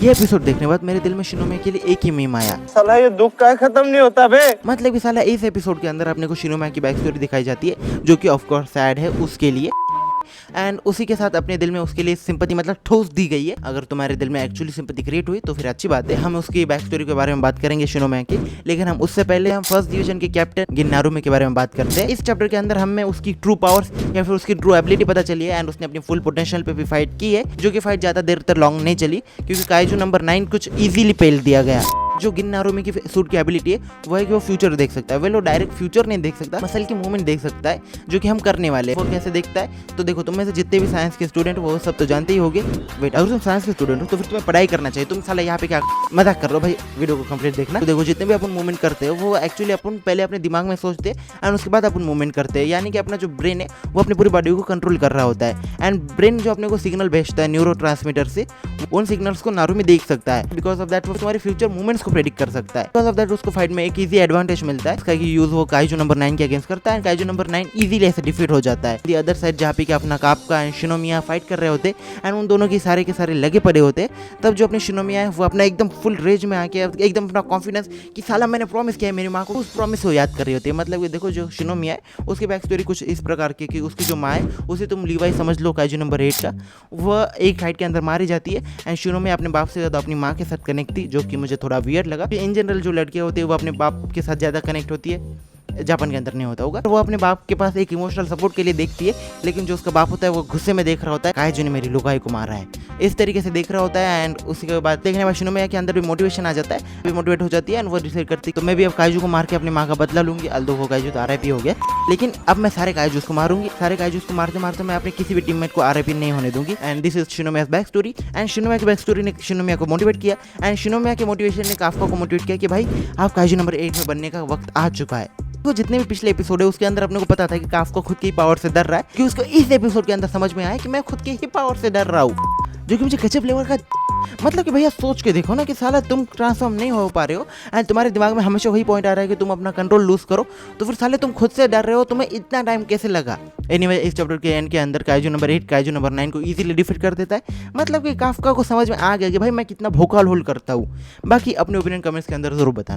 ये एपिसोड देखने के बाद मेरे दिल में शिनोमे के लिए एक ही मीम आया, साला ये दुख का खत्म नहीं होता बे। मतलब कि साला इस एपिसोड के अंदर अपने को शिनोमे की बैक स्टोरी दिखाई जाती है जो कि ऑफ कोर्स सैड है उसके लिए, एंड उसी के साथ अपने दिल में उसके लिए सिंपैथी मतलब ठोस दी गई है। अगर तुम्हारे दिल में एक्चुअली सिंपैथी क्रिएट हुई तो फिर अच्छी बात है, हम उसकी बैक स्टोरी के बारे में बात करेंगे शिनोमे की। लेकिन हम उससे पहले हम फर्स्ट डिवीजन के कैप्टन गिन्नारुमे के बारे में बात करते हैं। इस चैप्टर के अंदर हमें उसकी ट्रू पावर्स या फिर उसकी ट्रू एबिलिटी पता चली है, एंड उसने अपनी फुल पोटेंशियल पे भी फाइट की है, जो कि फाइट ज़्यादा देर तक लॉन्ग नहीं चली क्योंकि काइजू नंबर 9 कुछ ईजिली पेल दिया गया। जो गिन्नारुमे की सूट की एबिलिटी है वो है कि वो फ्यूचर देख सकता है। वो डायरेक्ट फ्यूचर नहीं देख सकता, मसल की मूवमेंट देख सकता है जो कि हम करने वाले हैं। वो कैसे देखता है तो देखो, तुम में से जितने भी साइंस के स्टूडेंट वो सब तो जानते ही होंगे। वेट, अगर तुम साइंस के स्टूडेंट हो तो फिर तुम्हें पढ़ाई करना चाहिए। तुम साला यहाँ पे क्या मजाक कर रहे हो भाई, वीडियो को कंप्लीट देखना। तो देखो, जितने भी अपन मूवमेंट करते हैं वो एक्चुअली अपन पहले अपने दिमाग में सोचते हैं एंड उसके बाद अपन मूवमेंट करते हैं, यानी कि अपना जो ब्रेन है वो अपनी पूरी बॉडी को कंट्रोल कर रहा होता है। एंड ब्रेन जो अपने को सिग्नल भेजता है न्यूरो ट्रांसमीटर से, उन सिग्नल्स को नारुमे देख सकता है। बिकॉज ऑफ दैट वो तुम्हारे फ्यूचर मूवमेंट्स को प्रेडिक्ट कर सकता है। बिकॉज ऑफ दैट उसको फाइट में एक इजी एडवांटेज मिलता है, इसका यूज वो काइजू नंबर 9 के अगेंस्ट करता है। काइजू नंबर 9 इजीली ऐसे डिफीट हो जाता है। दी अदर साइड जहाँ पे अपना कापका एंड शिनोमिया फाइट कर रहे होते एंड उन दोनों की सारे के सारे लगे पड़े होते, तब जो अपने शिनोमिया है वो अपना एकदम फुल रेज में आके एकदम अपना कॉन्फिडेंस कि साला मैंने प्रॉमिस किया है मेरी माँ को, उस प्रॉमिस को याद कर रही होती है। मतलब कि देखो, जो शिनोमिया है उसकी बैक स्टोरी कुछ इस प्रकार की कि उसकी जो माँ है उसे तुम लीवाई समझ लो, काइजू नंबर 8 का, वह एक फाइट के अंदर मारी जाती है। एंड शिनोमिया अपने बाप से ज़्यादा अपनी माँ के साथ कनेक्ट थी, जो कि मुझे थोड़ा वियर्ड लगा। इन जनरल जो लड़कियाँ होती है वो अपने बाप के साथ ज़्यादा कनेक्ट होती है, जापान के अंदर नहीं होता होगा। वो अपने बाप के पास एक इमोशनल सपोर्ट के लिए देखती है, लेकिन जो उसका बाप होता है वो गुस्से में देख रहा होता है काइजू ने मेरी लुगाई को मारा है, इस तरीके से देख रहा होता है। एंड उसी के बाद देखने में शिनोमिया के अंदर भी मोटिवेशन आ जाता है, भी मोटिवेट हो जाती है एंड वो डिसाइड करती है तो मैं भी अब काइजू को मार के अपनी माँ का बदला लूंगी। अल्दो वो काइजू तो आरआईपी हो गया, लेकिन अब मैं सारे काइजूस को मारूंगी। सारे काइजूस को मारते मारते मैं अपने किसी भी टीममेट को आरआईपी नहीं होने दूंगी। And this is Shinomiya's back story. And Shinomiya की बैक स्टोरी ने शिनोमिया को मोटिवेट किया, एंड शिनोमिया के मोटिवेशन ने काफका को मोटिवेट किया कि भाई आप काइजू नंबर 8 में बनने का वक्त आ चुका है। तो जितने भी पिछले एपिसोड है उसके अंदर अपने को पता था कि काफका खुद की पावर से डर रहा है, कि उसको इस एपिसोड के अंदर समझ में आया कि मैं खुद की ही पावर से डर रहा हूँ, जो कि मुझे गजब लेवल का मतलब कि भैया सोच के देखो ना कि साला तुम ट्रांसफॉर्म नहीं हो पा रहे हो एंड तुम्हारे दिमाग में हमेशा वही पॉइंट आ रहा है कि तुम अपना कंट्रोल लूज करो, तो फिर साले तुम खुद से डर रहे हो, तुम्हें इतना टाइम कैसे लगा। एनीवे, इस चैप्टर के एंड के अंदर काइजू नंबर 8 काइजू नंबर 9 को इजीली डिफीट कर देता है। मतलब कि काफका को समझ में आ गया कि भाई मैं कितना भोकाल होल्ड करता हूँ। बाकी अपने ओपिनियन कमेंट्स के अंदर जरूर बताना।